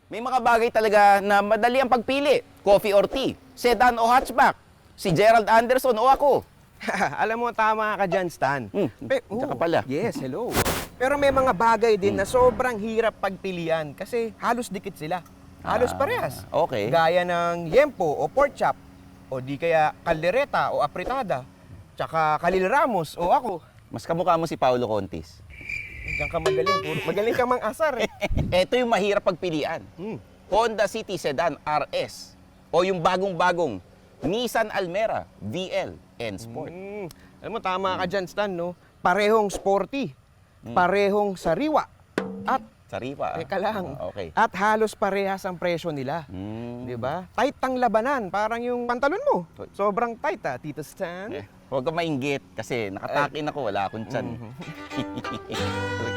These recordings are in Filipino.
May mga bagay talaga na madali ang pagpili. Coffee or tea, sedan o hatchback, si Gerald Anderson o ako. Alam mo, tama ka dyan, Stan. Tsaka pala. Yes, hello. Pero may mga bagay din na sobrang hirap pagpilian kasi halos dikit sila. Halos parehas. Okay. Gaya ng yempo o pork chop, o di kaya kaldereta o apritada, tsaka Khalil Ramos o ako. Mas kamukha mo si Paulo Contis. Diyan ka magaling. Magaling ka mang asar eh. Ito yung mahirap pagpilian. Hmm. Honda City Sedan RS o yung bagong-bagong Nissan Almera VL N Sport. Alam mo, tama ka dyan, Stan, no? Parehong sporty, parehong sariwa, at Saripa. teka lang. Okay. At halos parehas ang presyo nila. Di ba? Tight ang labanan, parang yung pantalon mo. Sobrang tight Tito Stan. Huwag ka mainggit kasi nakatakin ako, wala akong tiyan.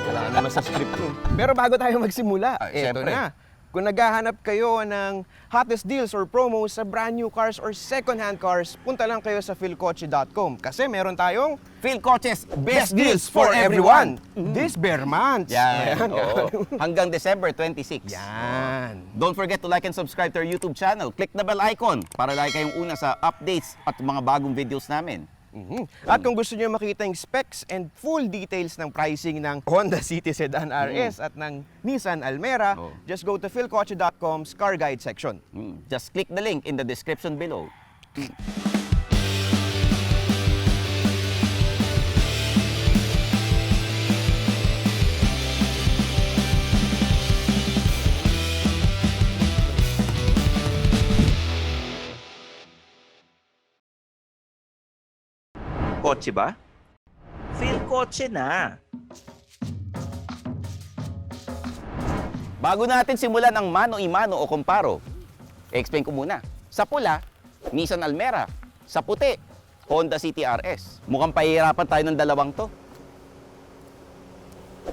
Wala ka naman sa script mo. Pero bago tayo magsimula, eto syempre. na. Kung naghahanap kayo ng hottest deals or promos sa brand new cars or second-hand cars, punta lang kayo sa philcoche.com kasi meron tayong Phil Coches, best deals for everyone. This bare months. Yan. Ayan. Oo. Hanggang December 26. Yan. Don't forget to like and subscribe to our YouTube channel. Click the bell icon para lagi kayong una sa updates at mga bagong videos namin. At kung gusto niyo makita yung specs and full details ng pricing ng Honda City Sedan RS at ng Nissan Almera, just go to philcoche.com's car guide section. Just click the link in the description below. Kotse ba? Feel kotse na. Bago natin simulan ang mano-imano o kumparo, explain ko muna. Sa pula, Nissan Almera. Sa puti, Honda City RS. Mukhang pahihirapan tayo ng dalawang to.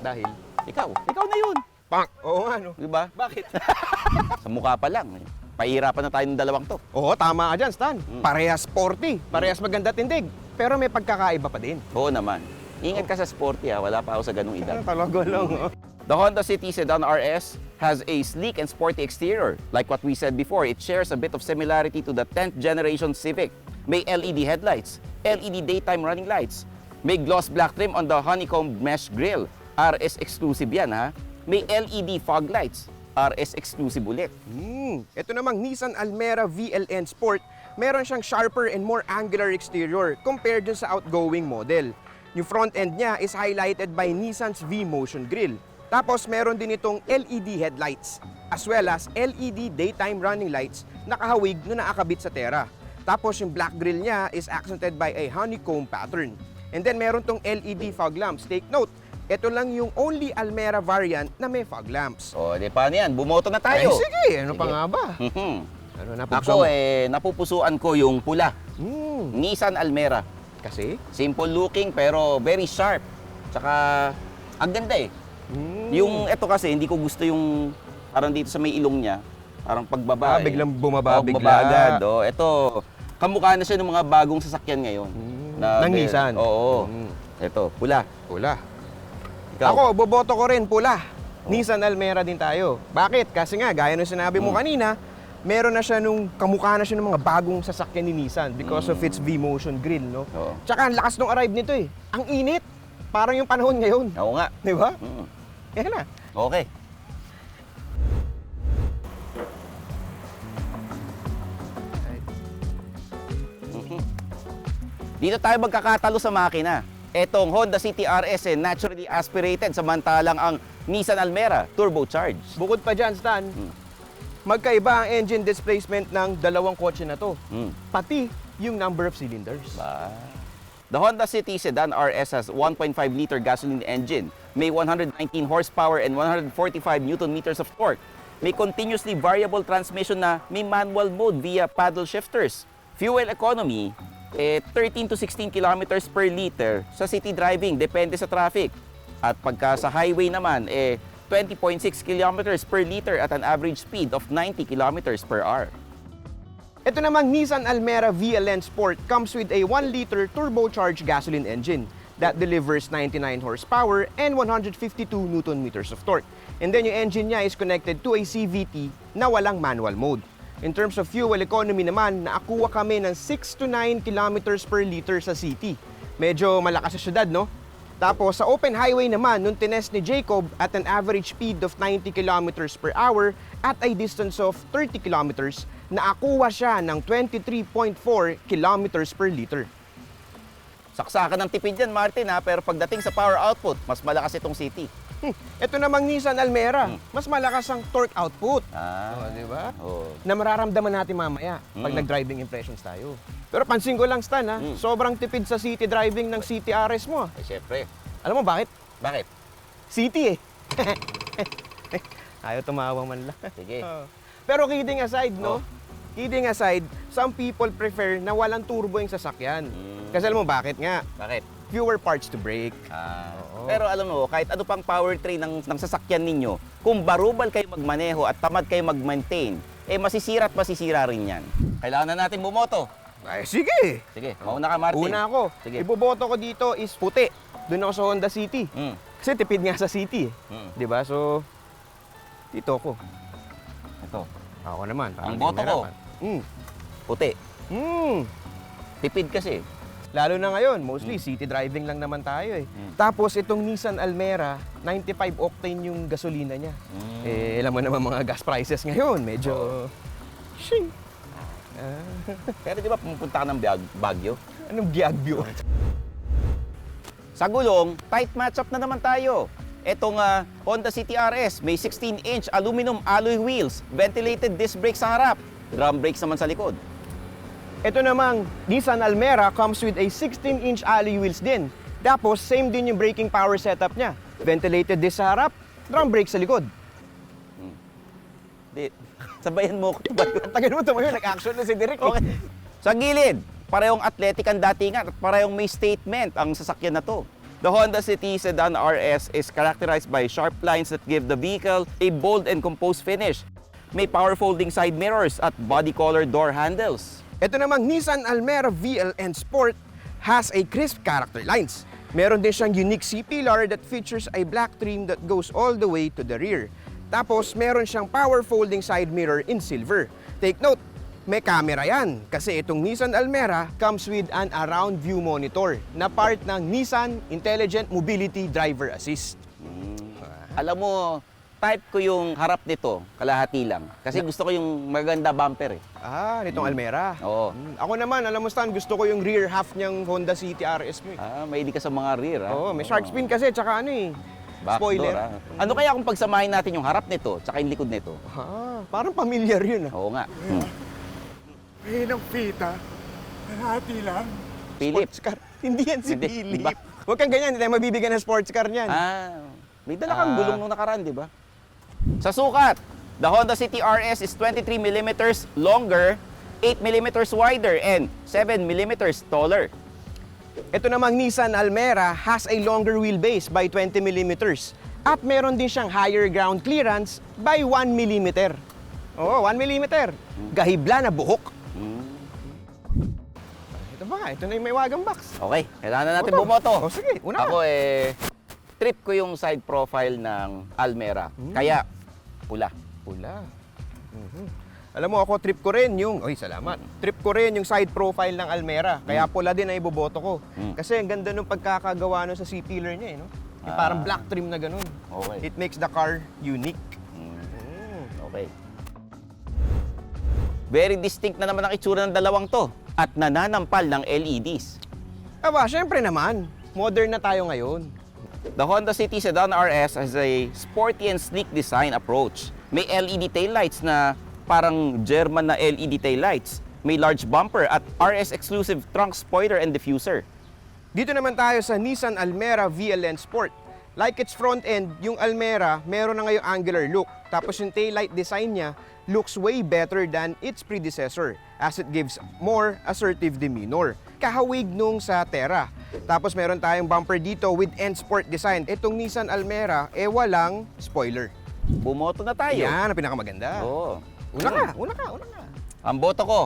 Dahil? Ikaw na yun. Pang! Oo nga, no? Diba? Bakit? Sa mukha pa lang. Pahihirapan na tayo ng dalawang to. Oo, tama ka dyan, Stan. Parehas sporty, parehas maganda tindig. Pero may pagkakaiba pa din. Oo naman. Ingat ka sa sporty wala pa ako sa ganung edad. Talaga lang, oh. The Honda City Sedan RS has a sleek and sporty exterior. Like what we said before, it shares a bit of similarity to the 10th generation Civic. May LED headlights, LED daytime running lights. May gloss black trim on the honeycomb mesh grille. RS exclusive yan ha. May LED fog lights. RS exclusive ulit. Ito namang Nissan Almera VLN Sport, meron siyang sharper and more angular exterior compared dun sa outgoing model. Yung front end niya is highlighted by Nissan's V-Motion Grille. Tapos meron din itong LED headlights as well as LED daytime running lights na kahawig na nakakabit sa tera. Tapos yung black grille niya is accented by a honeycomb pattern. And then meron tong LED fog lamps. Take note, ito lang yung only Almera variant na may fog lamps. O, di paano yan? Bumoto na Ay, tayo. sige, ano pa nga ba? Ano Ako napupusuan ko yung pula. Hmm, Nissan Almera. kasi? Simple looking pero very sharp. Tsaka ang ganda eh. Yung ito kasi hindi ko gusto yung parang dito sa may ilong niya, parang pagbaba. Biglang bumaba, bigla. Bumaba agad. Ito, kamukha na siya ng mga bagong sasakyan ngayon. Ng Nissan? Oo. Ito, pula. Pula. Ikaw? Ako, boboto ko rin pula. Nissan Almera din tayo. Bakit? Kasi nga, gaya ng sinabi mo kanina, meron na siya kamukha na siya ng mga bagong sasakyan ni Nissan because of its V-Motion Grille, no? Oo. Tsaka ang lakas nung arrive nito eh. Ang init. Parang yung panahon ngayon. Oo nga. Di ba? Mm. Yan na. Okay. Dito tayo magkakatalo sa makina. Etong Honda City RS naturally aspirated samantalang ang Nissan Almera turbocharged. Bukod pa dyan, Stan, magkaiba ang engine displacement ng dalawang kotse na to. Pati yung number of cylinders. The Honda City Sedan RS has 1.5-liter gasoline engine, may 119 horsepower and 145 Nm of torque. May continuously variable transmission na may manual mode via paddle shifters. Fuel economy, 13 to 16 kilometers per liter sa city driving, depende sa traffic. At pagka sa highway naman, 20.6 kilometers per liter at an average speed of 90 kilometers per hour. Ito namang Nissan Almera VLN Sport comes with a 1-liter turbocharged gasoline engine. that delivers 99 horsepower and 152 Newton meters of torque. And then yung engine niya is connected to a CVT na walang manual mode. In terms of fuel economy naman, nakakuha kami ng 6 to 9 kilometers per liter sa city. Medyo malakas sa syudad, no? Tapos sa open highway naman, nung tinest ni Jacob at an average speed of 90 kilometers per hour at a distance of 30 kilometers, nakakuha siya ng 23.4 kilometers per liter. Saksakan ng tipid yan, Martin, ha? Pero pagdating sa power output, mas malakas itong city. Ito namang Nissan Almera, mas malakas ang torque output. Di ba? Oh. Na mararamdaman natin mamaya pag nag-driving impressions tayo. Pero pansin ko lang, Stan, ha? Sobrang tipid sa city driving ng City RS mo. Eh, syempre. Alam mo bakit? Bakit? City eh. Ayaw tumawa man lang. Sige. Pero kidding aside, no? Kidding aside, some people prefer na walang turbo yung sasakyan. Kasi alam mo bakit nga? Bakit? Fewer parts to break. Pero alam mo, kahit ano pang powertrain ng sasakyan ninyo, kung barubal kayo magmaneho at tamad kayo mag-maintain, eh masisira at masisira rin yan. Kailangan na natin bumoto. Ay, sige! Sige, mauna ka, Martin. Una ako. Sige. Iboboto ko dito is puti. Doon ako sa Honda City. Mm. Kasi tipid nga sa city. Di ba? So, dito ako. Ito, Ako naman. Ang boto ko. puti. Tipid kasi. Lalo na ngayon, mostly city driving lang naman tayo eh. Tapos itong Nissan Almera, 95 octane yung gasolina niya. Eh, alam mo naman mga gas prices ngayon, medyo... Shing! Pero di ba pumupunta ka ng Baguio? Anong Giagvio? Sa gulong, tight matchup na naman tayo. Etong Honda City RS, may 16-inch aluminum alloy wheels, ventilated disc brakes sa harap, drum brakes naman sa likod. Ito namang Nissan Almera comes with a 16-inch alloy wheels din. Tapos, same din yung braking power setup niya. Ventilated disc sa harap, drum brakes sa likod. Di, sabayan mo ko. Tagal mo tumayo, nag-action na si Derek. Okay. Sa gilid, parehong athletic ang datingan at parehong may statement ang sasakyan na to. The Honda City Sedan RS is characterized by sharp lines that give the vehicle a bold and composed finish. May power folding side mirrors at body color door handles. Ito namang Nissan Almera VLN Sport has a crisp character lines. Meron din siyang unique C-pillar that features a black trim that goes all the way to the rear. Tapos, meron siyang power folding side mirror in silver. Take note, may camera yan kasi itong Nissan Almera comes with an around view monitor na part ng Nissan Intelligent Mobility Driver Assist. Alam mo, type ko yung harap nito, kalahati lang. Kasi gusto ko yung maganda bumper eh. Nitong Almera. Oo. Ako naman, alam mo Stan, gusto ko yung rear half niyang Honda City RS mo eh. Mahilig ka sa mga rear Oo, may shark fin kasi, tsaka ano eh. Backdoor, Spoiler. Ano kaya kung pagsamahin natin yung harap nito, tsaka yung likod nito? Parang familiar yun ah. Oo nga. Ng pita. Hati lang. Philip. Sports car. Hindi yan si Hindi, Philip. diba? Huwag kang ganyan, hindi tayo mabibigyan ng sports car niyan. May dala kang gulong nung nakaraan, di ba? Sa sukat, the Honda City RS is 23 mm longer, 8 mm wider, and 7 mm taller. Ito namang Nissan Almera has a longer wheelbase by 20 mm at meron din siyang higher ground clearance by 1 mm. Oo, 1 mm. Gahibla na buhok. Ito ba nga? Ito na yung may wagang box. Okay, kailangan na natin Boto. bumoto. O sige, una Ako trip ko yung side profile ng Almera. Kaya, pula. Pula. Alam mo, ako trip ko rin yung... Oy, salamat. Trip ko rin yung side profile ng Almera. Kaya pula din ang iboboto ko. Kasi ang ganda ng pagkakagawa nun sa C-pillar niya, eh, no? Yung parang black trim na ganun. Okay. It makes the car unique. Okay. Very distinct na naman ang itsura ng dalawang to at nananampal ng LEDs. Aba, syempre naman. Modern na tayo ngayon. The Honda City Sedan RS has a sporty and sleek design approach. May LED taillights na parang German na LED taillights. May large bumper at RS exclusive trunk spoiler and diffuser. Dito naman tayo sa Nissan Almera VLN Sport. Like its front end, yung Almera meron na ngayong angular look. Tapos yung taillight design niya looks way better than its predecessor as it gives more assertive demeanor. Kahawig nung sa Terra. Tapos meron tayong bumper dito with end sport design. Itong Nissan Almera, walang spoiler. Bumoto na tayo. Yan ang pinakamaganda. Oo. Una ka. Ang boto ko,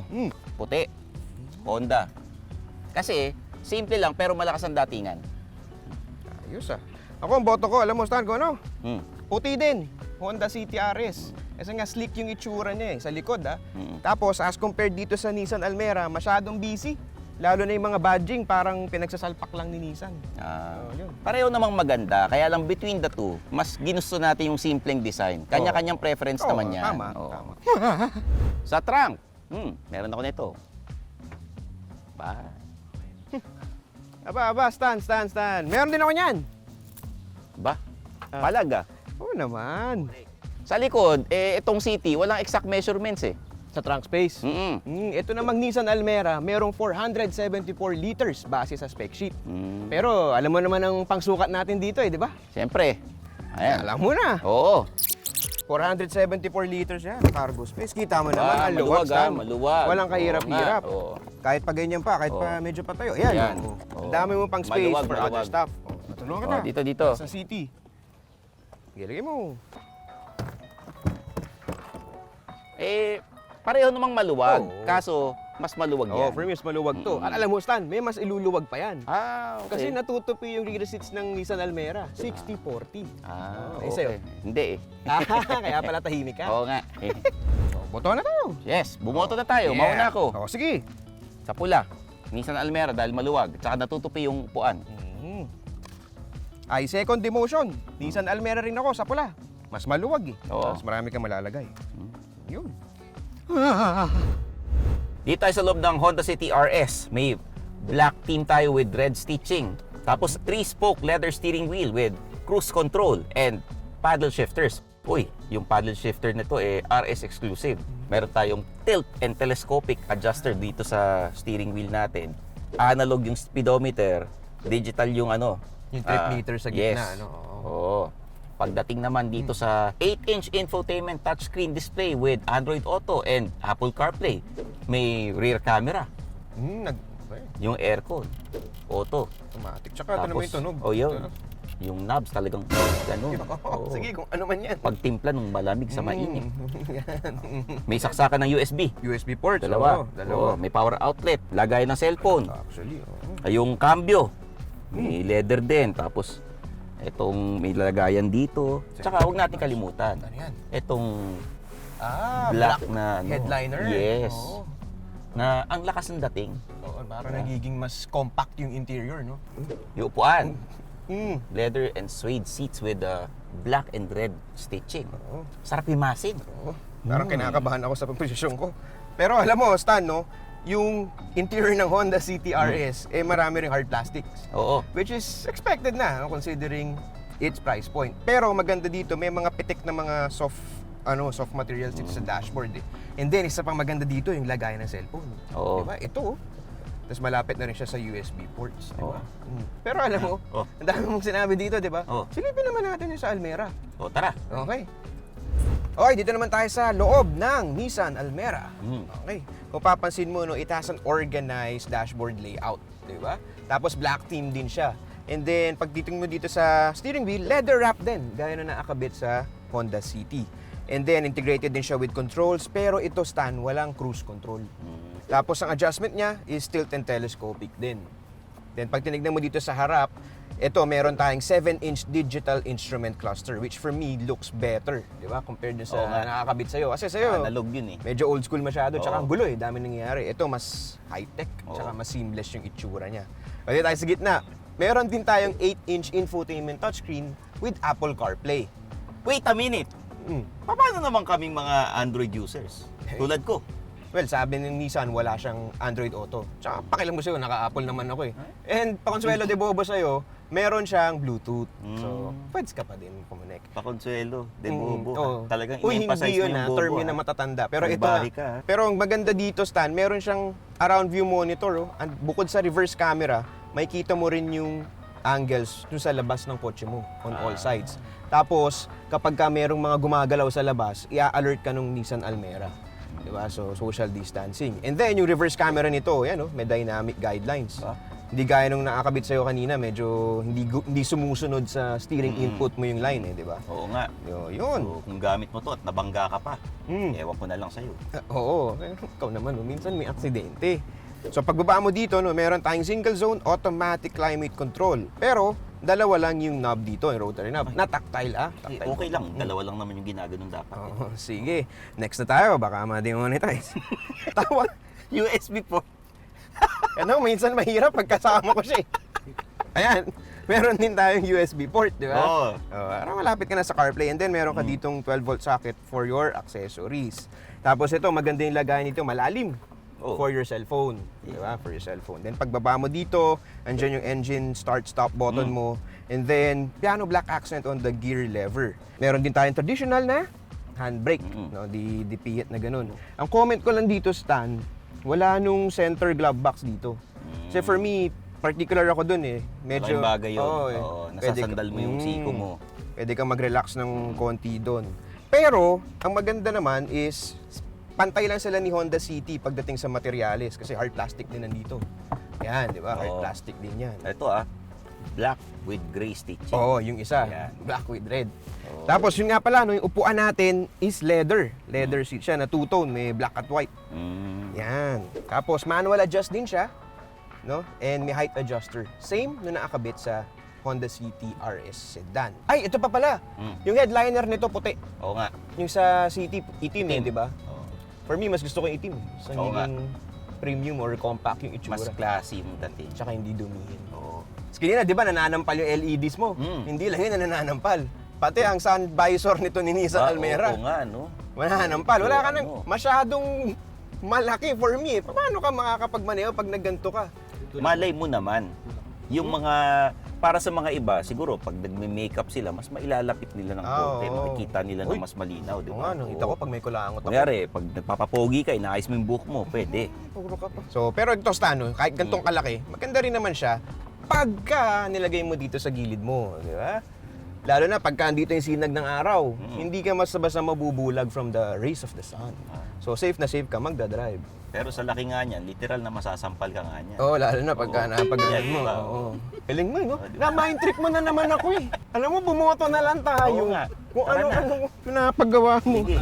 puti. Honda. Kasi, simple lang pero malakas ang datingan. Ayos ah. Ako, ang boto ko, alam mo, Stan, ko ano? Hmm. Puti din. Honda City RS. Kasi nga slick yung itsura niya sa likod ah. Mm. Tapos, as compared dito sa Nissan Almera, masyadong busy. Lalo na yung mga badging, parang pinagsasalpak lang ni Nissan. Yun. Pareho namang maganda, kaya lang between the two, mas ginusto natin yung simpleng design. Kanya-kanyang preference Oo, naman yan. tama, Oo. tama. Sa trunk, meron ako nito. Ba? Aba, Stan. Meron din ako niyan. Ba? Palaga. Oo naman. Sa likod, itong city, walang exact measurements eh. Sa trunk space. Ito namang Nissan Almera, merong 474 liters base sa spec sheet. Pero alam mo naman ang pangsukat natin dito di ba? Siyempre. Ayan. Alam mo na. Oo. 474 liters yan, cargo space. Kita mo naman, ang maluwag, luwag, Stan. maluwag. Walang kahirap-hirap. Oo. Kahit pa ganyan pa, kahit pa medyo patayo. Ayan. Yan. oh. Oo. Ang dami mo pang space Maluwag, for other maluwag. stuff. Tulungan ka na. Dito. Sa city. Gilagay mo. Pareho namang maluwag. Oo. Kaso, mas maluwag yan. For me, mas maluwag to. At alam mo, Stan, may mas iluluwag pa yan. Kasi Okay. natutupi yung rear seats ng Nissan Almera. 60-40. Okay. Hindi eh. Kaya pala tahimik ka. Oo nga. Boto na tayo. Yes, bumoto na tayo. Mauna ako. Sige. Sa pula. Nissan Almera dahil maluwag. Tsaka natutupi yung puan. Ay, second demotion. Nissan Almera rin ako sa pula. Mas maluwag eh. Oo. Mas marami kang malalagay. Yun. Dito tayo sa loob ng Honda City RS. May black theme tayo with red stitching. Tapos 3-spoke leather steering wheel with cruise control and paddle shifters. Uy, yung paddle shifter nito RS exclusive. Meron tayong tilt and telescopic adjuster dito sa steering wheel natin. Analog yung speedometer, digital yung Yung trip meter sa gitna, yes. ano? Oo. Pagdating naman dito sa 8-inch infotainment touchscreen display with Android Auto and Apple CarPlay. May rear camera, yung aircon, auto. Automatic. Tsaka ito naman yung tunog. yun. Yung knobs talagang gano'n. Oo. Sige, kung ano man yan. Pagtimpla ng malamig sa mainit. May saksakan ng USB. USB ports. Dalawa. Dalawa. Oo, may power outlet, lagay ng cellphone. Actually, Yung cambio, may leather din. Tapos, itong may lagayan dito. Tsaka huwag natin kalimutan. Ano yan? Itong Black na headliner. Yes. Oo. Na ang lakas ng dating. Oo, parang nagiging mas compact yung interior, no? Yung upuan, leather and suede seats with black and red stitching. Sarap himasin. Parang kinakabahan ako sa posisyon ko. Pero alam mo, Stan, no? Yung interior ng Honda City RS, marami ring hard plastics. Oo. Which is expected na, no? Considering its price point. Pero maganda dito, may mga pitik na mga soft materials dito sa dashboard eh. And then, isa pang maganda dito, yung lagayan ng cellphone. Oo. Diba? Ito, tapos malapit na rin siya sa USB ports, di ba? Oo. Pero alam mo, Oo. ang dami mong sinabi dito, di ba? Oo. Silipin naman natin yung sa Almera. O, tara. Okay. Okay, dito naman tayo sa loob ng Nissan Almera. Okay. Kung papansin mo, no, it has an organized dashboard layout, di ba? Tapos black theme din siya. And then, pag titingin mo dito sa steering wheel, leather wrap din, gaya na nakakabit sa Honda City. And then, integrated din siya with controls, pero ito, Stan, walang cruise control. Tapos, ang adjustment niya is tilt and telescopic din. Then, pag tinignan mo dito sa harap, ito, meron tayong 7-inch digital instrument cluster, which for me looks better, di ba? Compared dun sa Oo nga. nakakabit sa'yo. Kasi sa'yo, Analog yun eh. medyo old school masyado, tsaka Oo. ang gulo eh, dami nangyayari. Ito, mas high-tech, tsaka mas seamless yung itsura niya. Pwede tayo sa gitna. Meron din tayong 8-inch infotainment touchscreen with Apple CarPlay. Wait a minute. Paano naman kaming mga Android users? Tulad ko. Well, sabi ng Nissan, wala siyang Android Auto. Tsaka pakialam mo sa'yo, naka-Apple naman ako eh. And pakonsuelo de bobo sa'yo, meron siyang Bluetooth. So, pwede ka pa din connect. Pakonsuelo, de bobo. Oo. Talagang Uy, in-emphasize hindi mo yun yung bobo. term yun na matatanda. Pero ito Salbahe ka, ha? Pero ang maganda dito, Stan, meron siyang around view monitor. And bukod sa reverse camera, may kita mo rin yung angles dun sa labas ng kotse mo on all sides. Tapos, kapag ka merong mga gumagalaw sa labas, i-alert ka nung Nissan Almera. Diba? So, social distancing. And then, yung reverse camera nito, yan, may dynamic guidelines. Hindi gaya nung nakakabit sa'yo kanina, medyo hindi sumusunod sa steering input mo yung line, di ba? Oo nga. Yun. So, kung gamit mo to at nabangga ka pa, ewan ko na lang sa'yo. Oo. Ikaw naman, minsan may aksidente. So, pagbaba mo dito, meron tayong single zone automatic climate control. Pero, dalawa lang yung knob dito, yung rotary knob. Na tactile, Tactile. Okay lang, dalawa lang naman yung ginaganon dapat. Oo, sige. Next na tayo, baka ma-demonetize. Tawa. USB po. Ano, minsan mahirap pagkasama ko siya. Ayan, meron din tayong USB port, di ba? Oo. Parang malapit ka na sa CarPlay. And then meron ka ditong 12-volt socket for your accessories. Tapos ito, maganda yung lagayan nito, malalim. Oo. For your cellphone, di ba? For your cellphone. Then pagbaba mo dito, andyan yung engine start-stop button mo. And then, piano black accent on the gear lever. Meron din tayong traditional na handbrake, no? Di pihit na ganun. Ang comment ko lang dito, Stan, wala nung center glove box dito. Kasi for me, particular ako dun eh. Medyo, Malaking bagay yun. Oo, Oo, nasasandal mo yung siko mo. Pwede kang mag-relax ng konti doon. Pero, ang maganda naman is, pantay lang sila ni Honda City pagdating sa materials kasi hard plastic din nandito. Yan, di ba? Hard Oo. plastic din yan. Ito black with gray stitching. Oo, yung isa. Yan. Black with red. Oo. Tapos yun nga pala, no, yung upuan natin is leather. Leather seat siya na two-tone, may black at white. Yan. Tapos manual adjust din siya, no? And may height adjuster. Same na nakakabit sa Honda City RS sedan. Ay, ito pa pala. Yung headliner nito puti. Oo nga. Yung sa City itim eh, Itim. di ba? Oo. For me, mas gusto ko yung itim. So, Oo nga. naging premium or compact yung itsura. Mas classy yung dating. Tsaka hindi dumihin. Oo. Kanina, di ba, nananampal yung LEDs mo? Hindi lang yun na nananampal. Pati ang sun visor nito ni Nissan Almera. Oo nga, no? Nananampal. Wala ka Oo, nang ano. masyadong malaki for me. Paano ka makakapagmaneho pag nagganto ka? Malay mo naman, yung mga, para sa mga iba, siguro, pag nagme-makeup sila, mas mailalapit nila ng konti. oo. Makikita nila Uy. na mas malinaw, di Oo ba? nga, nakita ko pag may kulangot ako. Kunyari, pag nagpapapogi ka, inaayos mo yung buhok mo, pwede. Puro ka pa. So, pero ito, Stano, kahit gantong kalaki, maganda rin naman siya pagka nilagay mo dito sa gilid mo, di ba? Lalo na pagka andito yung sinag ng araw, hindi ka basta mabubulag from the rays of the sun. So, safe na safe ka magdadrive. Pero sa laki nga niyan, literal na masasampal ka nga niyan. Oo, lalo na pagka Oo. napagalan mo. Diba? Oo. Galing mo, no? Na-mind trick mo na naman ako eh. Alam mo, bumoto na lang tayo. Oo nga. Kung Tara ano pinapagawa mo. Sige.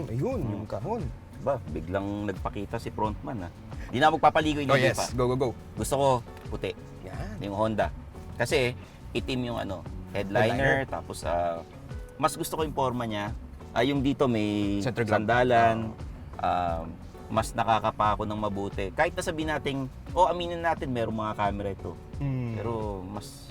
Ayun, yung kahon. Ba, biglang nagpakita si frontman, ha? Di na ako magpapaligoy Oh na yes, pa. go. Gusto ko puti, Yan. yung Honda. Kasi itim yung headliner, tapos mas gusto ko yung forma niya. Yung dito may Center glove. sandalan, mas nakakapako ng mabuti. Kahit na sabihin natin, aminin natin merong mga camera ito. Pero mas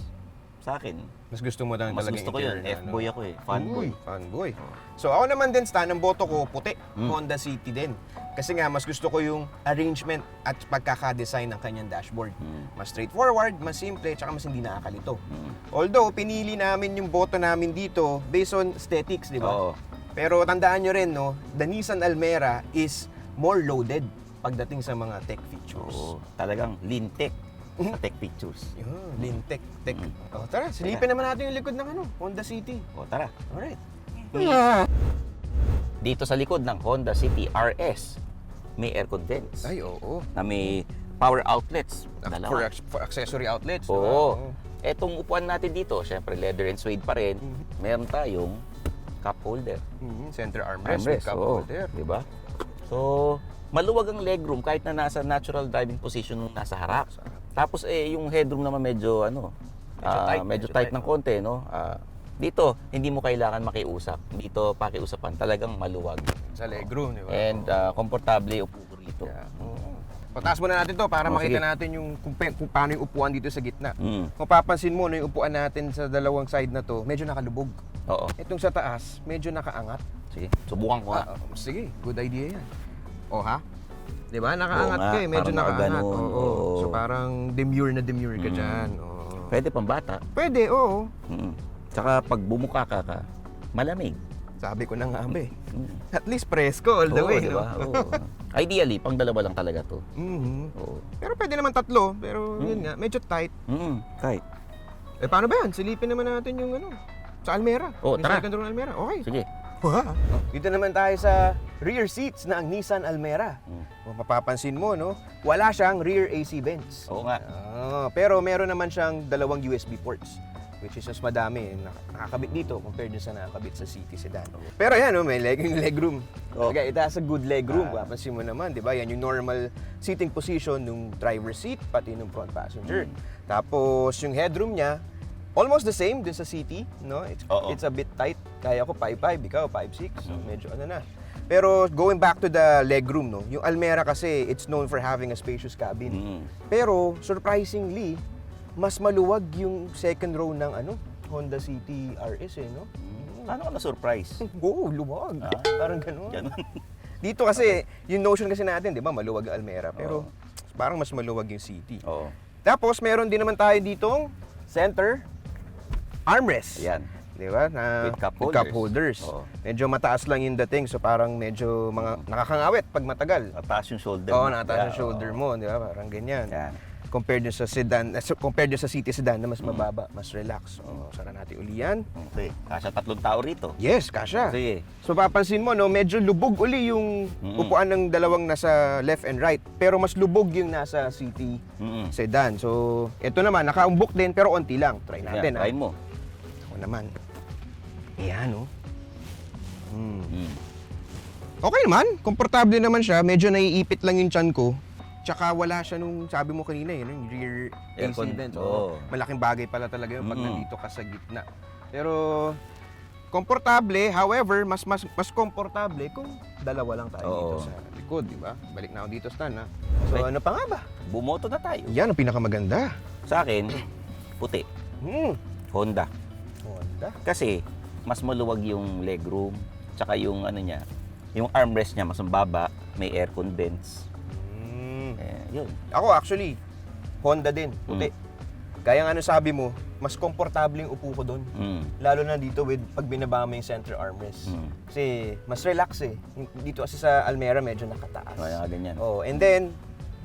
sa akin, Mas gusto mo lang mas talaga gusto ko yun. F-boy ako eh, fanboy. Fanboy. So ako naman din, Stan, ang boto ko puti. Honda City din. Kasi nga, mas gusto ko yung arrangement at pagkaka-design ng kanyang dashboard. Mas straightforward, mas simple, tsaka mas hindi nakakalito. Although, pinili namin yung boto namin dito based on aesthetics, di ba? Oo. Pero tandaan nyo rin, no, the Nissan Almera is more loaded pagdating sa mga tech features. Oo, talagang lean tech sa tech pictures. Yun, lean tech. Tara, silipin naman natin yung likod ng Honda City. Tara. Alright. Dito sa likod ng Honda City RS, may aircon vents Ay, oo. na may power outlets. Dalawa. For accessory outlets. Oo. Etong upuan natin dito, syempre leather and suede pa rin. Meron tayong cup holder. Center armrest with cup oo. holder. Diba? So, maluwag ang legroom kahit na nasa natural driving position nung nasa harap. Tapos yung headroom naman medyo medyo tight ng konti, no? Dito, hindi mo kailangan makiusap. Dito, pakiusapan. Talagang maluwag. Sa legroom, di ba? And komportable upo ko rito. Pataas muna natin to para makita sige. natin yung kung paano yung upuan dito sa gitna. Mm. Kung papansin mo, no, yung upuan natin sa dalawang side na to, medyo nakalubog. Oo. Itong sa taas, medyo nakaangat. Sige, subukan ko nga. Sige, good idea yan. O ha? Di ba? Nakaangat Oo nga, ka eh. Medyo parang nakaangat. nakaganon. Oo. Oo. So parang demure ka dyan. Oo. Pwede pang bata. Pwede, oo. Tsaka pag bumuka ka, malamig. Sabi ko na nga ba eh. At least presko all the way. Diba? No? Oo. Ideally, pang dalawa lang talaga to. Oo. Pero pwede naman tatlo. Pero yun nga, medyo tight. Kahit. Paano ba yan? Silipin naman natin yung sa Almera. Oo, Yung tara. second row ng Almera. Okay. Sige. Dito naman tayo sa rear seats na ang Nissan Almera. Kung mapapansin mo, no, wala siyang rear AC vents. Oo nga. Pero meron naman siyang dalawang USB ports, which is mas madami nakakabit dito compared dun sa nakakabit sa City Sedan. Pero yan, may legroom. Oh. Okay, it has a good legroom. Papansin mo naman, di ba? Yan yung normal seating position ng driver seat, pati ng front passenger. Tapos yung headroom niya, Almost the same din sa City, no? Oo. It's a bit tight. Kaya ko 5'5", ikaw 5'6". So medyo ano na. Pero going back to the legroom, no? Yung Almera kasi, it's known for having a spacious cabin. Mm. Pero surprisingly, mas maluwag yung second row ng Honda City RS no? Paano ka na-surprise? Oo, luwag. Parang ganun. Ganun. Dito kasi, yung notion kasi natin, di ba, maluwag ang Almera. Pero parang mas maluwag yung City. Oo. Tapos, meron din naman tayo ditong center armrest. Ayan. Di ba? Na, With cup cup holders. holders. Oo. Medyo mataas lang yung dating, so parang medyo nakakangawit pag matagal. Mataas yung shoulder. Oo, mo. nakataas yung Kaya, shoulder mo, di ba? Parang ganyan. Yan. Compared dun sa sedan, compared dun sa City sedan na mas mababa, mas relax. Sara natin uli yan. Okay. Kasya 3 tao rito. Yes, kasha. Sige. So papansin mo, no, medyo lubog uli yung upuan ng dalawang nasa left and right. Pero mas lubog yung nasa City Mm-mm. sedan. So, ito naman, nakaumbok din pero onti lang. Try natin. Yan, try mo. Ako naman. Ayan, no. Mm. Okay naman, komportable naman siya. Medyo naiipit lang yung tiyan ko. Tsaka wala siya nung sabi mo kanina, yung rear AC Aircon. vent. Oo. Malaking bagay pala talaga yun pag nandito ka sa gitna. Pero komportable, however, mas komportable kung dalawa lang tayo dito sa likod, di ba? Balik na ako dito, Stan, ha? So Okay. ano pa nga ba? Bumoto na tayo. Yan ang pinakamaganda. Sa akin, puti. Honda. Honda. Kasi, mas maluwag yung legroom. Tsaka yung ano niya, yung armrest niya mas mababa. May aircon vents. Yun. Ako actually, Honda din, puti. Kaya nga sabi mo, mas komportable yung upo ko doon. Lalo na dito pag binaba mo yung center armrest. Kasi mas relax eh. Dito kasi sa Almera medyo nakataas. Kaya ganyan. And then,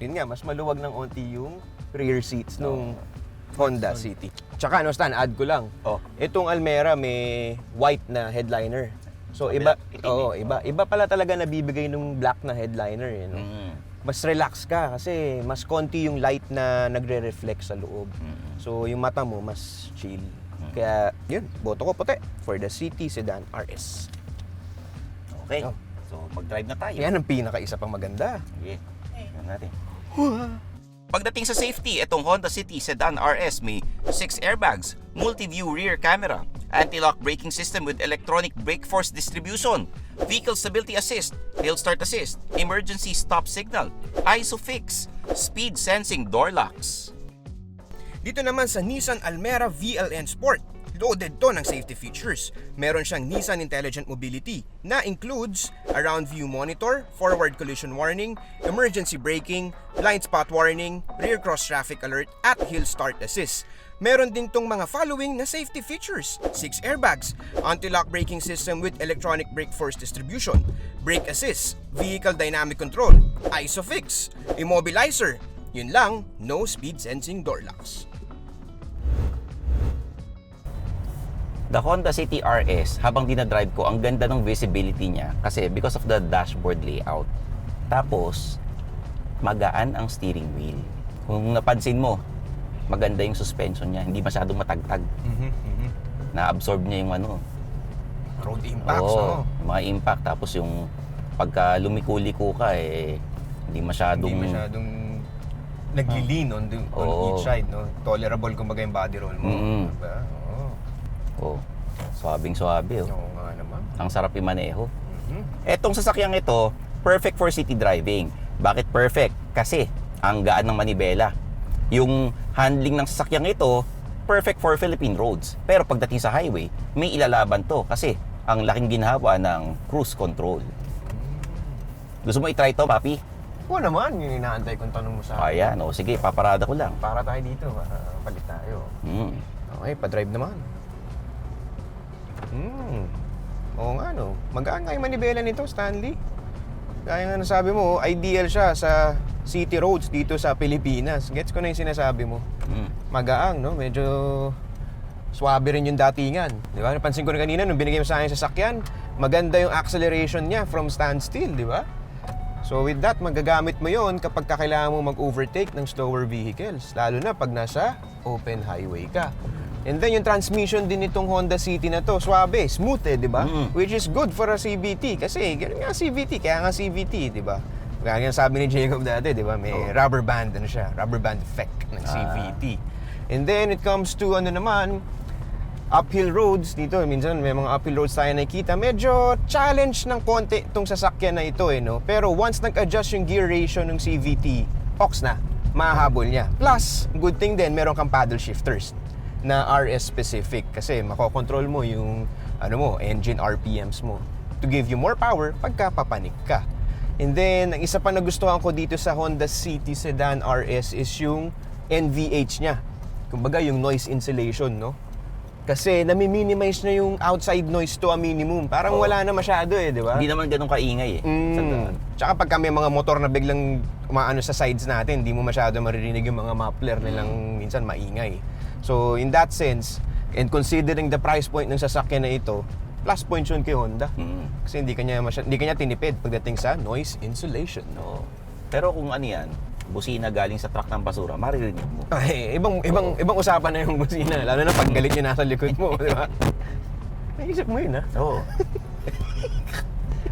yun nga, mas maluwag ng onti yung rear seats nung Honda City. Tsaka Stan, add ko lang. Itong Almera may white na headliner. So iba, iba pala talaga nabibigay nung black na headliner eh, no? Mas relax ka kasi mas konti yung light na nagre-reflect sa loob. So yung mata mo mas chill. Kaya yun, boto ko puti for the City Sedan RS. Okay. So, mag-drive na tayo. Yan ang pinaka-isa pang maganda. Sige. Yan natin. Pagdating sa safety, itong Honda City Sedan RS may 6 airbags, multi-view rear camera, anti-lock braking system with electronic brake force distribution, vehicle stability assist, hill start assist, emergency stop signal, ISOFIX, speed sensing door locks. Dito naman sa Nissan Almera VLN Sport, loaded to ng safety features. Meron siyang Nissan Intelligent Mobility na includes a round view monitor, forward collision warning, emergency braking, blind spot warning, rear cross traffic alert, at hill start assist. Meron din tong mga following na safety features: 6 airbags, anti-lock braking system with electronic brake force distribution, brake assist, vehicle dynamic control, ISOFIX, immobilizer. Yun lang, no speed sensing door locks. The Honda City RS, habang dinadrive ko, ang ganda ng visibility niya kasi because of the dashboard layout. Tapos, magaan ang steering wheel. Kung napansin mo, maganda yung suspension niya, hindi masyadong matagtag. Na-absorb niya yung Road impacts, no? yung mga impact. Tapos yung pagka lumiko-liko ka, hindi masyadong nagli-lean on each side, no? Tolerable kumbaga yung body roll mo. Diba? Swabing-swabe. Oo nga naman. Ang sarap imaneho. Etong sasakyang ito, perfect for city driving. Bakit perfect? Kasi ang gaan ng manibela. Yung handling ng sasakyang ito, perfect for Philippine roads. Pero pagdating sa highway, may ilalaban to kasi ang laking ginhawa ng cruise control. Gusto mo i-try to, papi? Oo naman, yung inaantay kong tanong mo sa akin. Ayan, sige, paparada ko lang. Para tayo dito, para palit tayo. Okay, pa-drive naman. Oo nga, no. Magaan nga yung manibela nito, Stanley. Kaya nga nasabi mo, ideal siya sa city roads dito sa Pilipinas. Gets ko na yung sinasabi mo. Magaang, no? Medyo swabe rin yung datingan. Di ba? Napansin ko na kanina nung binigay mo sa akin yung sasakyan, maganda yung acceleration niya from standstill, di ba? So with that, magagamit mo yon kapag kailangan mo mag-overtake ng slower vehicles. Lalo na pag nasa open highway ka. And then yung transmission din nitong Honda City na to, swabe, smooth di ba? Which is good for a CVT kasi ganun nga CVT, kaya nga CVT, di ba? Kaya nga sabi ni Jacob dati, di ba? May rubber band, rubber band effect ng CVT. And then it comes to uphill roads dito, minsan may mga uphill roads tayo nakikita, medyo challenge ng konti itong sasakyan na ito no. Pero once nag-adjust yung gear ratio ng CVT, ox na, mahahabol niya. Plus, good thing din, meron kang paddle shifters na RS specific kasi makokontrol mo yung engine RPMs mo to give you more power pagka papanik ka. And then, ang isa pa na gustuhan ko dito sa Honda City Sedan RS is yung NVH niya. Kumbaga yung noise insulation, no? Kasi nami-minimize na yung outside noise to a minimum. Parang wala na masyado di ba? Hindi naman ganun kaingay sa daan. Tsaka pagka may mga motor na biglang umaano sa sides natin, hindi mo masyado maririnig yung mga muffler nilang minsan maingay. So in that sense, and considering the price point ng sasakyan na ito, plus points yun kay Honda. Kasi hindi kanya tinipid pagdating sa noise insulation. No. Pero kung ano yan, busina galing sa truck ng basura, maririnig mo. Ay, ibang usapan na yung busina, lalo na pag galit niya nasa likod mo, di ba? Naisip mo yun, ha? Oo.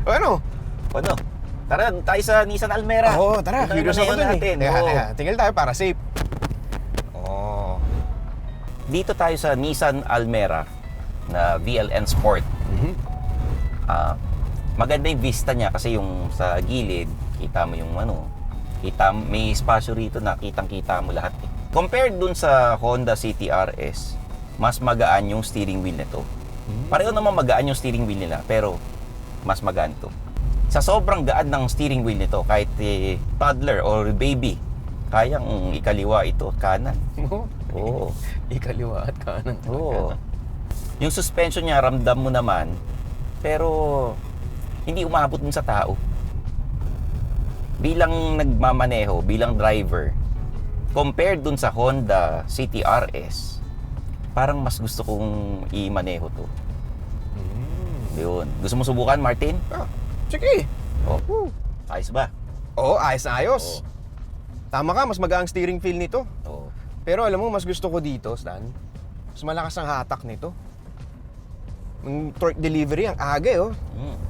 O ano? Ano? Tara, tayo sa Nissan Almera. Oo, tara. Ito Curious na ako yun dun natin. Teka, Oo. tinggal tayo para safe. Oh. Dito tayo sa Nissan Almera na VLN Sport. Maganda yung vista niya kasi yung sa gilid, kita mo yung may espasyo rito na kitang-kita mo lahat. Compared dun sa Honda City RS, mas magaan yung steering wheel nito. Pareho naman magaan yung steering wheel nila, pero mas magaan to. Sa sobrang gaan ng steering wheel nito, kahit toddler or baby, kayang ikaliwa ito, kanan. Oo. Ikaliwa at kanan. Oo. Yung suspension niya, ramdam mo naman, pero hindi umabot dun sa tao. Bilang nagmamaneho, bilang driver, compared dun sa Honda City RS, parang mas gusto kong i-maneho to. Yun. Gusto mo subukan, Martin? Sige. Oh. Ayos ba? Oo, ayos na ayos. Tama ka, mas magaang steering feel nito. Oo. Pero alam mo, mas gusto ko dito, Stan, mas malakas ang hatak nito. Yung torque delivery, ang aga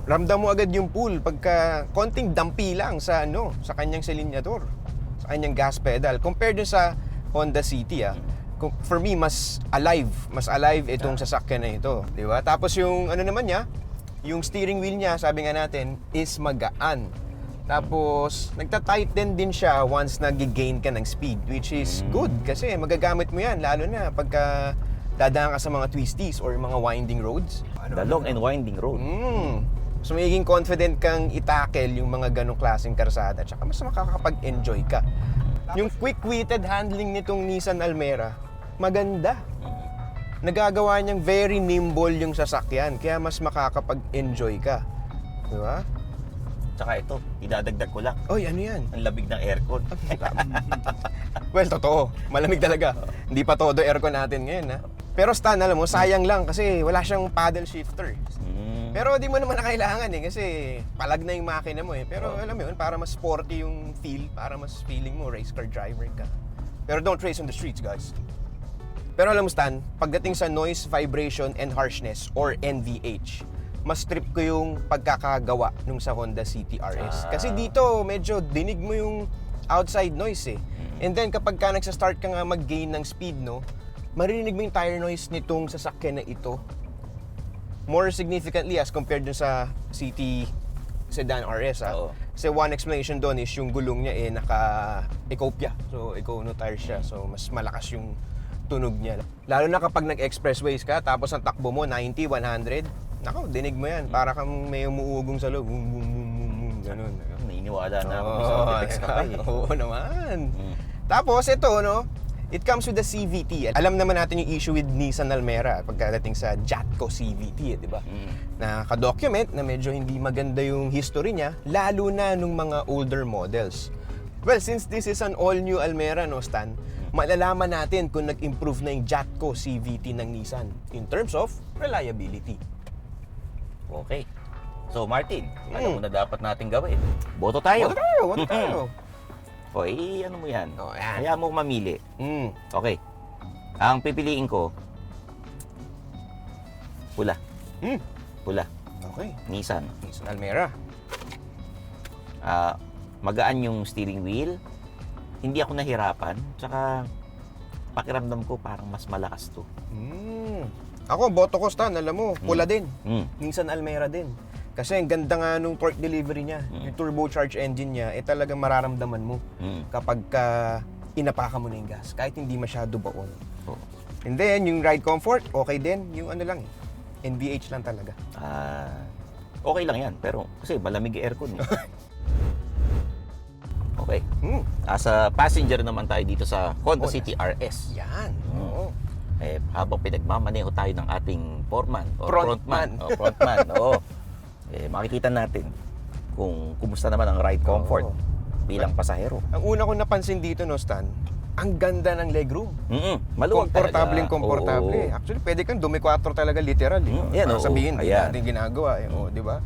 Ramdam mo agad yung pull pagka konting dampi lang sa sa kanyang silinyador, sa kanyang gas pedal. Compared dun sa Honda City, for me, mas alive itong sasakyan na ito. Di ba? Tapos yung naman niya, yung steering wheel niya, sabi nga natin, is magaan. Tapos, nagta-tighten din siya once nag-gain ka ng speed, which is good kasi magagamit mo yan, lalo na pagka dadaan ka sa mga twisties or mga winding roads. The long and winding road. So, magiging confident kang itackle yung mga ganong klaseng karsada, tsaka mas makakapag-enjoy ka. Yung quick-witted handling nitong Nissan Almera, maganda. Nagagawa niyang very nimble yung sasakyan, kaya mas makakapag-enjoy ka. Di ba? Tsaka ito, idadagdag ko lang. Oy, ano yan? Ang labig ng aircon. Well, totoo. Malamig talaga. Hindi pa todo aircon natin ngayon, Pero Stan, alam mo, sayang lang kasi wala siyang paddle shifter. Pero di mo naman na kailangan kasi palag na yung makina mo Pero alam mo yun, para mas sporty yung feel, para mas feeling mo race car driver ka. Pero don't race on the streets, guys. Pero alam mo, Stan, pagdating sa noise, vibration, and harshness, or NVH, mas trip ko yung pagkakagawa nung sa Honda City RS. Kasi dito, medyo dinig mo yung outside noise And then, kapag ka nagsa-start ka nga mag-gain ng speed, maririnig mo yung tire noise nitong sasakyan na ito. More significantly as compared dun sa City Sedan RS. Kasi one explanation doon is yung gulong niya naka-Ecopia. So, Econo tire siya. So, mas malakas yung tunog niya. Lalo na kapag nag-expressways ka, tapos ang takbo mo, 90, 100, nako, dinig mo yan. Para kang may umuugong sa loob. Ganun. Nainiwala na ako sa Apex ka pa Oo naman. Tapos ito, it comes with the CVT. Alam naman natin yung issue with Nissan Almera pagkadating sa Jatco CVT, di ba? Naka-document na medyo hindi maganda yung history niya, lalo na nung mga older models. Well, since this is an all-new Almera, Stan, malalaman natin kung nag-improve na yung Jatco CVT ng Nissan in terms of reliability. Okay. So, Martin, ano muna dapat natin gawin? Boto tayo. Boto tayo. O, ano mo yan? Yan. Kaya mo mamili. Okay. Ang pipiliin ko, pula. Pula. Okay. Nissan. Nissan Almera. Magaan yung steering wheel. Hindi ako nahirapan. Tsaka, pakiramdam ko parang mas malakas to. Ako, boto ko, Stan, alam mo, pula din. Mm. Nissan Almera din. Kasi ang ganda nga nung torque delivery niya. Yung turbocharged engine niya, talagang mararamdaman mo kapag inapakan mo na yung gas. Kahit hindi masyado baon. Oh. And then, yung ride comfort, okay din. Yung ano lang, NVH lang talaga. Okay lang yan, pero kasi malamig yung aircon. Okay. As a passenger naman tayo dito sa Honda City RS. Yan. Oo. Habang pinagmamaneho tayo ng ating foreman o Frontman. frontman, makikita natin kung kumusta naman ang ride comfort bilang pasahero. Ang una kong napansin dito, no, Stan, ang ganda ng legroom. Maluwag Komportableng talaga. komportable. Oo. Actually, pwede kang dumi-4 talaga literal. Yan, oo. Sabihin, hindi Ayan. natin ginagawa. Di ba?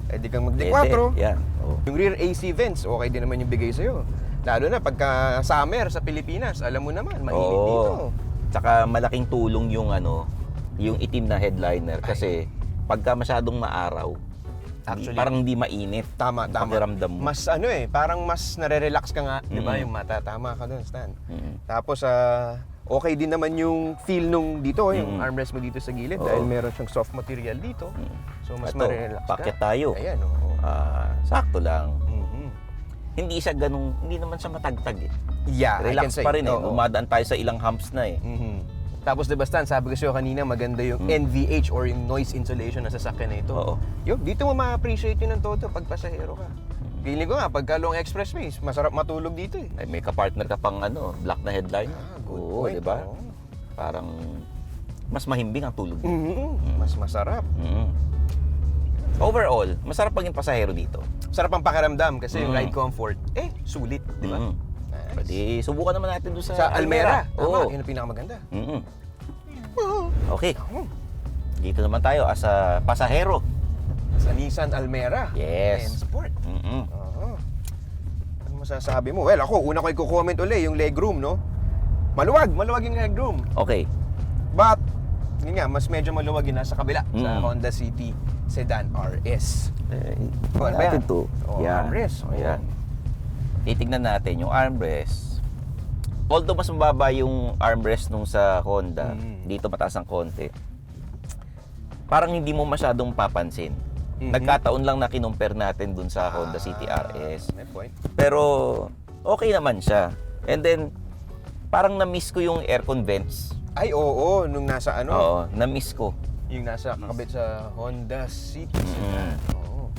Pwede kang Pwede. magdi-4. Yan. Oo. Yung rear AC vents, okay din naman yung bigay sa'yo. Lalo na pagka summer sa Pilipinas, alam mo naman, mainit dito. Tsaka malaking tulong yung yung itim na headliner kasi pagka masyadong maaraw, Actually, parang hindi mainit. Tama. Pakiramdam mo. Mas parang mas nare-relax ka nga, di ba? Yung mata, tama ka doon, Stan. Tapos, okay din naman yung feel nung dito, yung armrest mo dito sa gilid dahil meron siyang soft material dito. So, mas Ito, mare-relax ka. packet tayo. Ayan, oo. Sakto lang. Mhm. Hindi siya hindi naman siya matagtag eh. Yeah, I can Relax say. pa rin eh. Oo. Umadaan tayo sa ilang humps na eh. Mhm. Tapos diba Stan, sabi ko sa'yo kanina, maganda yung NVH or yung noise insulation na sasakyan na ito. Oo. Yun, dito mo ma-appreciate yun ng todo pag pasahero ka. Feeling ko nga, pagka long expressways, masarap matulog dito eh. Ay, may kapartner ka pang black na headliner. Good Oo, point. di ba? Oo. Parang mas mahimbing ang tulog. Mas masarap. Overall, masarap maging pasahero dito. Sarap ang pakiramdam kasi yung ride comfort, sulit, di ba? Nice. Pwede subukan naman natin doon sa Sa Almera. Oo. Tama, yun ang pinakamaganda. Okay. Dito naman tayo as a pasahero. Sa Nissan Almera. Yes. M Sport. Mm-mm. Oo. Ano masasabi mo? Well, ako, una ko i-comment uli, yung legroom, no? Maluwag yung legroom. Okay. But, yun nga, mas medyo maluwag yun nasa kabila sa Honda City Sedan RS. Ano ba yan? Armrest. Yan. Titignan natin yung armrest. Although mas mababa yung armrest nung sa Honda, dito mataas ang konti. Parang hindi mo masyadong papansin. Nagkataon lang na kinumpare natin dun sa Honda City RS. May point. Pero okay naman siya. And then parang na-miss ko yung aircon vents. Ay, oo, nung nasa ano, Oo, na-miss ko. yung nasa kakabit sa Honda City Sedan. Oo.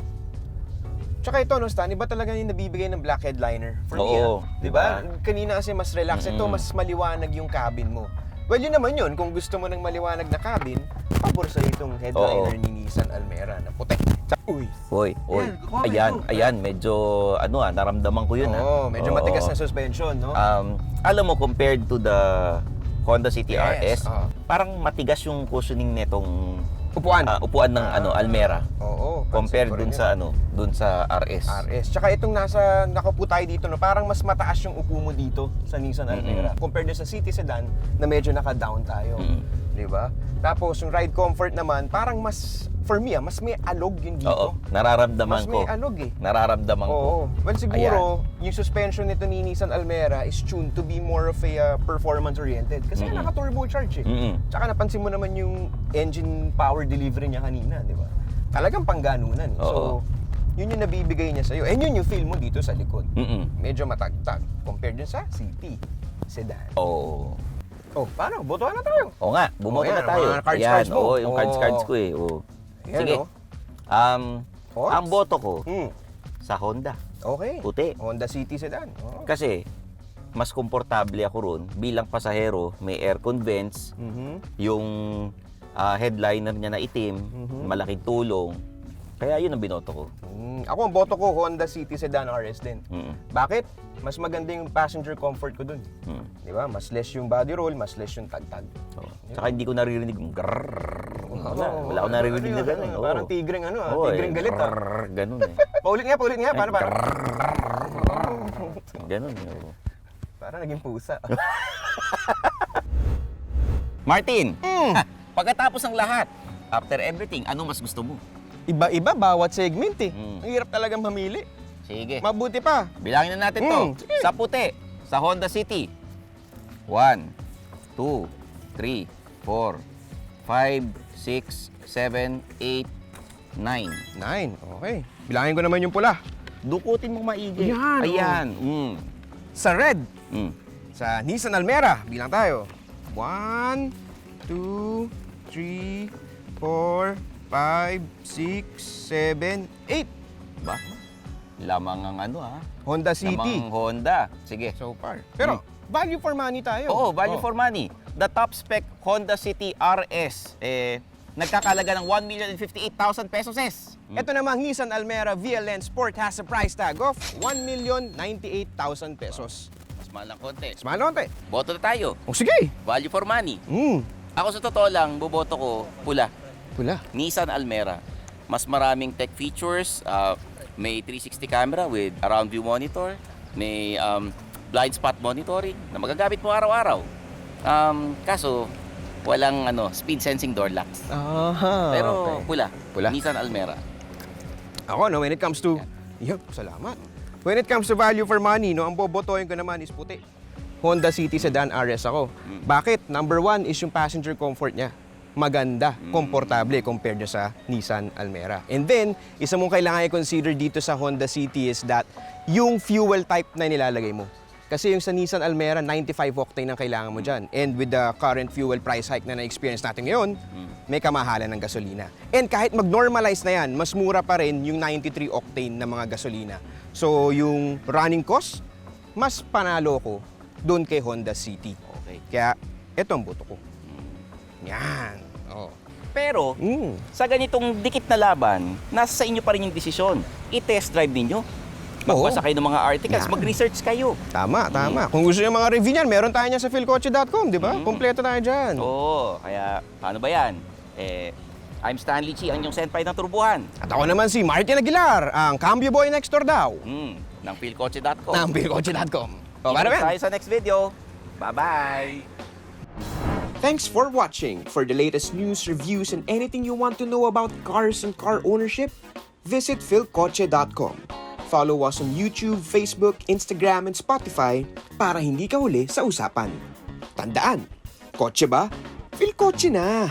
Tsaka ito, no, Stan, iba talaga yung nabibigay ng black headliner. For me, Oo, di ba? Kanina kasi mas relax. Ito, mas maliwanag yung cabin mo. Well, yun naman yun. Kung gusto mo ng maliwanag na cabin, pabor sa itong headliner ni Nissan Almera na puti. Uy. Hoy. Ayan, medyo naramdaman ko yun. Oo, medyo matigas na suspension, no? Alam mo, compared to the Honda City Yes, RS, parang matigas yung cushioning netong Upuan. ng Almera. Oo. Compared pansin ko rin dun sa RS. RS. Tsaka itong nakapo tayo dito, no, parang mas mataas yung upo mo dito sa Nissan Almera. Compared sa City Sedan na medyo naka-down tayo. Di ba? Tapos yung ride comfort naman, parang mas, for me, mas may alog yun dito. Oo, nararamdaman Mas ko. may alog eh. Nararamdaman ko. Oo. Well, siguro, yung suspension nito ni Nissan Almera is tuned to be more of a performance-oriented. Kasi naka-turbocharge eh. Tsaka napansin mo naman yung engine power delivery niya kanina, di ba? Talagang pangganunan. So, yun yung nabibigay niya sa'yo. And yun yung feel mo dito sa likod. Medyo matagtag compared dun sa City Sedan. Oo. Oh, paano? Botohan na tayo. Oo nga, bumoto Oh, na yan, tayo. mga cards mo. Oo, yung Oo. cards ko eh. Oo. Ayan, Sige. oh. Thoughts? Ang boto ko Hmm. sa Honda. Okay. Puti. Honda City Sedan. Oh. Kasi mas komportable ako ron bilang pasahero, may aircon vents, yung headliner niya na itim, malaking tulong. Kaya yun ang binoto ko. Ako ang boto ko, Honda City Sedan RS din. Bakit? Mas maganda yung passenger comfort ko dun. Di ba? Mas less yung body roll, mas less yung tagtag. Saka hindi ko naririnig yung grrrr. Wala akong naririnig na gano'n. Oo. Parang tigreng Oo, tigreng galit grrrr, ganun eh. Paulit nga. Paano? Ganun. Oo. Parang naging pusa. Martin, pagkatapos ng lahat, after everything, ano mas gusto mo? Iba-iba, bawat segment eh. Ang hirap talagang mamili. Sige. Mabuti pa. Bilangin na natin to. Sige. Sa puti, sa Honda City. 1, 2, 3, 4, 5, 6, 7, 8, 9. 9. Okay. Bilangin ko naman yung pula. Dukutin mo maigi. Yan, Ayan. Sa red, Mm. sa Nissan Almera, bilang tayo. 1, 2, 3, 4, 5, 6, 7, 8. Ba? Lamang ang ano ha? Honda City. Lamang Honda. Sige. So far. Pero, value for money tayo. Oo, value for money. The top spec Honda City RS, nagkakalaga ng 1,058,000 pesos. Ito namang Nissan Almera VLN Sport has a price tag of 1,098,000 pesos. Mas mahal ng konti. Small onte. Boto na tayo. O sige. Value for money. Mm. Ako sa totoo lang, boboto ko pula. Pula. Nissan Almera. Mas maraming tech features. May 360 camera with around view monitor. May blind spot monitoring na magagamit mo araw-araw. Kaso, walang speed sensing door locks. Aha. Pero okay. pula. Pula. Nissan Almera. Ako, when it comes to... Yup, salamat. When it comes to value for money, ang bobotohin ko naman is puti. Honda City Sedan RS ako. Bakit? Number 1 is yung passenger comfort niya. Maganda, komportable compared nyo sa Nissan Almera. And then, isa mong kailangan i-consider dito sa Honda City is that yung fuel type na nilalagay mo. Kasi yung sa Nissan Almera, 95 octane ang kailangan mo dyan. And with the current fuel price hike na na-experience natin ngayon, may kamahalan ng gasolina. And kahit mag-normalize na yan, mas mura pa rin yung 93 octane na mga gasolina. So yung running cost, mas panalo ko doon kay Honda City. Okay. Kaya, eto ang boto ko. Yan. Oh. Pero, Mm. sa ganitong dikit na laban, nasa sa inyo pa rin yung desisyon. I-test drive ninyo. Magbasa kayo ng mga articles, Yan. mag-research kayo. Tama, tama. Kung gusto niyo mga review niyan, meron tayo niyan sa philcoche.com, di ba? Kompleto tayo dyan. Oo, kaya paano ba yan? I'm Stanley Chi, ang inyong senpai ng turbuhan. At ako naman si Martin Aguilar, ang cambio boy next door daw. Ng philcoche.com. Ng philcoche.com. O, para Kita ben. tayo sa next video. Bye-bye! Thanks for watching. For the latest news, reviews, and anything you want to know about cars and car ownership, visit philcoche.com. Follow us on YouTube, Facebook, Instagram, and Spotify para hindi ka huli sa usapan. Tandaan, kotse ba? Philcoche na!